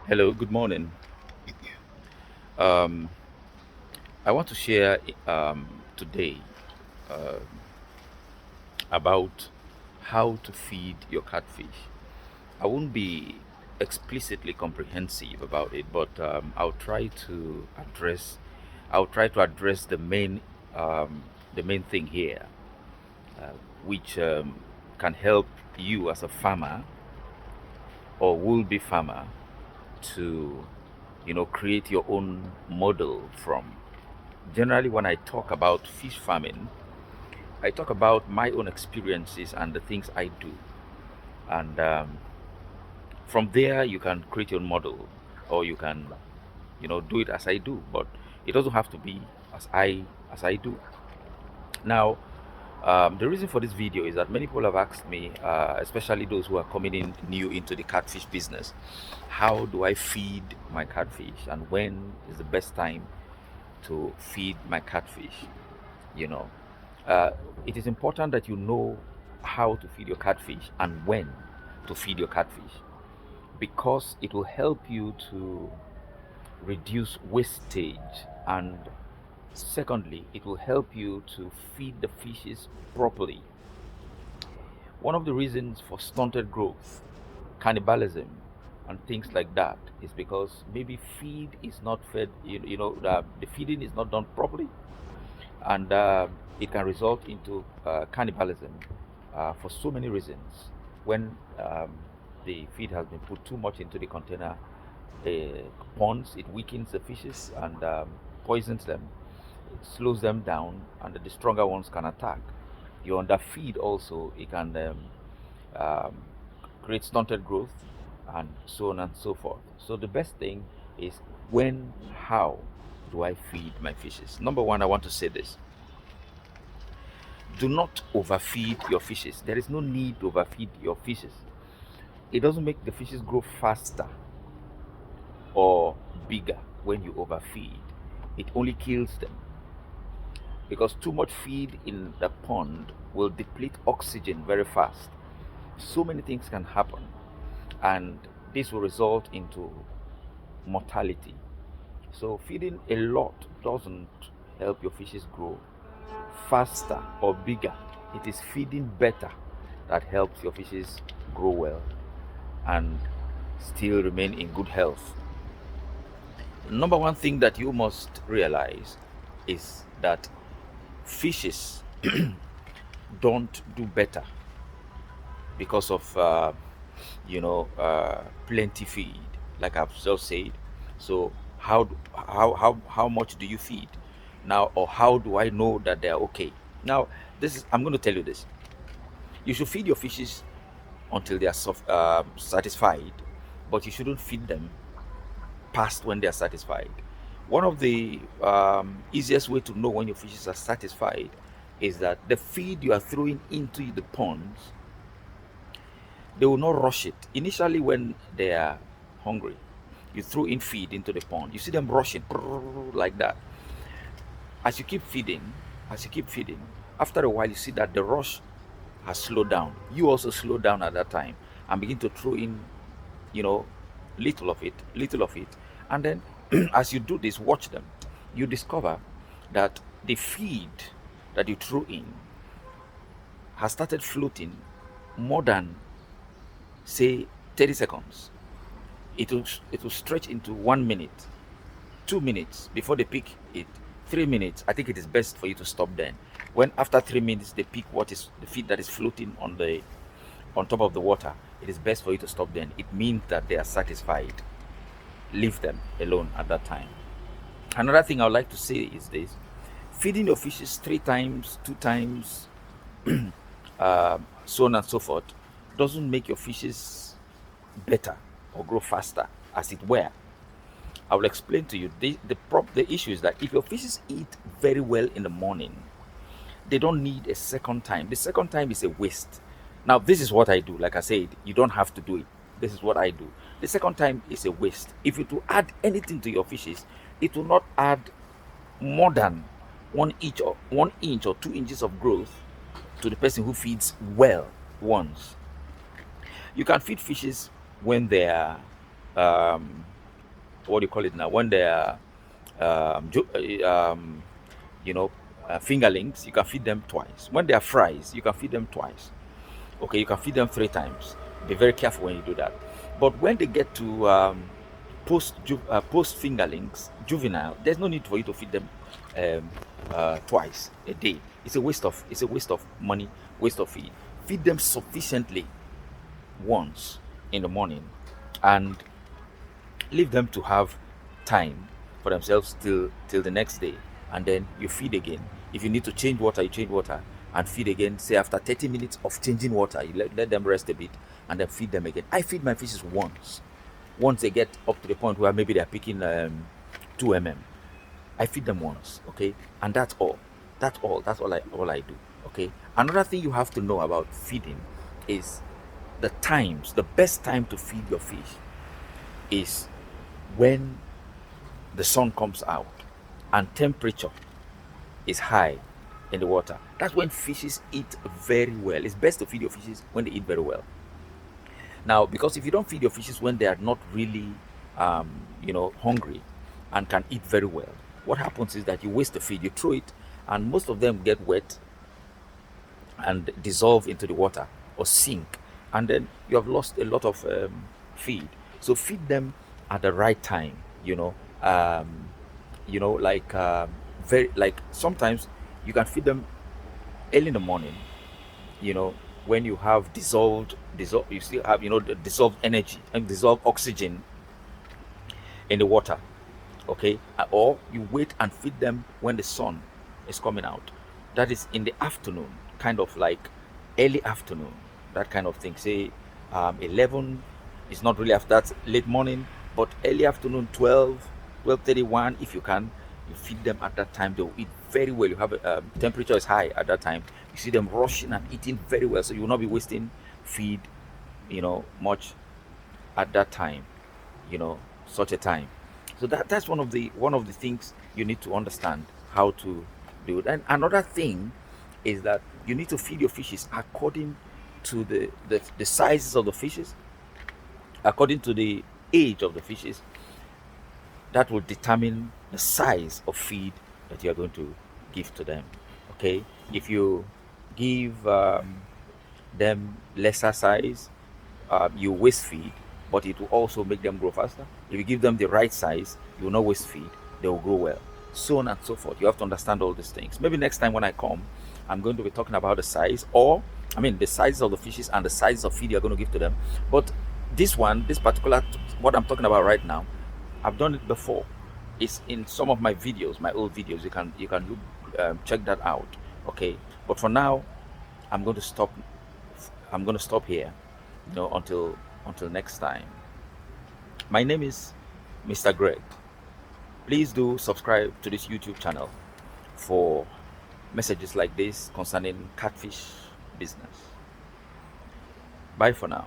Hello, good morning. Um, I want to share today uh, about how to feed your catfish. I won't be explicitly comprehensive about it, but I'll try to address the main thing here, which can help you as a farmer or will be farmer to, create your own model from. Generally, when I talk about fish farming, I talk about my own experiences and the things I do. And from there, you can create your own model or you can, do it as I do. But it doesn't have to be as I do. Now, the reason for this video is that many people have asked me, especially those who are coming in new into the catfish business, how do I feed my catfish and when is the best time to feed my catfish? You know, uh, it is important that you know how to feed your catfish and when to feed your catfish because it will help you to reduce wastage, and secondly it will help you to feed the fishes properly. One of the reasons for stunted growth, cannibalism, and things like that is because maybe feed is not fed, the feeding is not done properly, and it can result into cannibalism for so many reasons. When the feed has been put too much into the container ponds, it weakens the fishes and poisons them. It slows them down, and the stronger ones can attack. You underfeed also, it can um, create stunted growth, and so on and so forth. So the best thing is when, how do I feed my fishes? Number one, I want to say this: do not overfeed your fishes. There is no need to overfeed your fishes. It doesn't make the fishes grow faster or bigger when you overfeed. It only kills them because too much feed in the pond will deplete oxygen very fast. So many things can happen, and this will result into mortality. So feeding a lot doesn't help your fishes grow faster or bigger. It is feeding better that helps your fishes grow well and still remain in good health. Number one thing that you must realize is that fishes don't do better because of plenty feed, like I've just said. So how much do you feed now, or how do I know that they're okay? Now, this is I'm going to tell you this. You should feed your fishes until they are satisfied, but you shouldn't feed them past when they are satisfied. One of the easiest way to know when your fishes are satisfied is that the feed you are throwing into the ponds, they will not rush it. Initially, when they are hungry, you throw in feed into the pond. You see them rushing like that. As you keep feeding, as you keep feeding, after a while, you see that the rush has slowed down. You also slow down at that time and begin to throw in, you know, little of it. And then as you do this, watch them. You discover that the feed that you threw in has started floating more than, say, 30 seconds. It will stretch into 1 minute, 2 minutes before they pick it. 3 minutes. I think it is best for you to stop then. When after 3 minutes they pick what is the feed that is floating on top of the water, it is best for you to stop then. It means that they are satisfied. Leave them alone at that time. Another thing I would like to say is this: feeding your fishes 3 times, 2 times, so on and so forth, doesn't make your fishes better or grow faster, as it were. I will explain to you. The issue is that if your fishes eat very well in the morning, they don't need a second time. The second time is a waste. Now, this is what I do. Like I said, you don't have to do it. This is what I do. The second time is a waste. If you to add anything to your fishes, it will not add more than 1 inch or 2 inches of growth to the person who feeds well once. You can feed fishes when they are what do you call it now, when they are you know, fingerlings, you can feed them twice. When they are fries, you can feed them twice. Okay, you can feed them 3 times. Be very careful when you do that. But when they get to post fingerlings, juvenile, there's no need for you to feed them um, twice a day. It's a waste of money, waste of feed. Feed them sufficiently once in the morning, and leave them to have time for themselves till the next day, and then you feed again. If you need to change water, you change water and feed again. Say after 30 minutes of changing water, you let them rest a bit and then feed them again. I feed my fishes once they get up to the point where maybe they're picking 2 mm. I feed them once, okay, and that's all. That's all I do. Okay. Another thing you have to know about feeding is the best time to feed your fish is when the sun comes out and temperature is high in the water. That's when fishes eat very well. It's best to feed your fishes when they eat very well. Now, because if you don't feed your fishes when they are not really, hungry and can eat very well, what happens is that you waste the feed, you throw it, and most of them get wet and dissolve into the water or sink, and then you have lost a lot of feed. So feed them at the right time. Like very like sometimes you can feed them early in the morning. You know, when you have dissolved, you still have the dissolved energy and dissolved oxygen in the water. Okay. Or you wait and feed them when the sun is coming out. That is in the afternoon, kind of like early afternoon, that kind of thing. Say 11 is not really after that late morning, but early afternoon, 12:31, if you can. You feed them at that time, they'll eat very well. You have temperature is high at that time. You see them rushing and eating very well, so you will not be wasting feed much at that time, such a time. So that's one of the things you need to understand how to do it. And another thing is that you need to feed your fishes according to the sizes of the fishes, according to the age of the fishes. That will determine the size of feed that you are going to give to them. Okay, if you give them lesser size, you waste feed, but it will also make them grow faster. If you give them the right size, you will not waste feed, they will grow well, so on and so forth. You have to understand all these things. Maybe next time when I come, I'm going to be talking about the size, or I mean the size of the fishes and the size of feed you're going to give to them. But this particular, what I'm talking about right now, I've done it before. It's in some of my videos, my old videos. You can look, check that out. Okay, but for now, I'm going to stop. I'm going to stop here. Until next time. My name is Mr. Greg. Please do subscribe to this YouTube channel for messages like this concerning catfish business. Bye for now.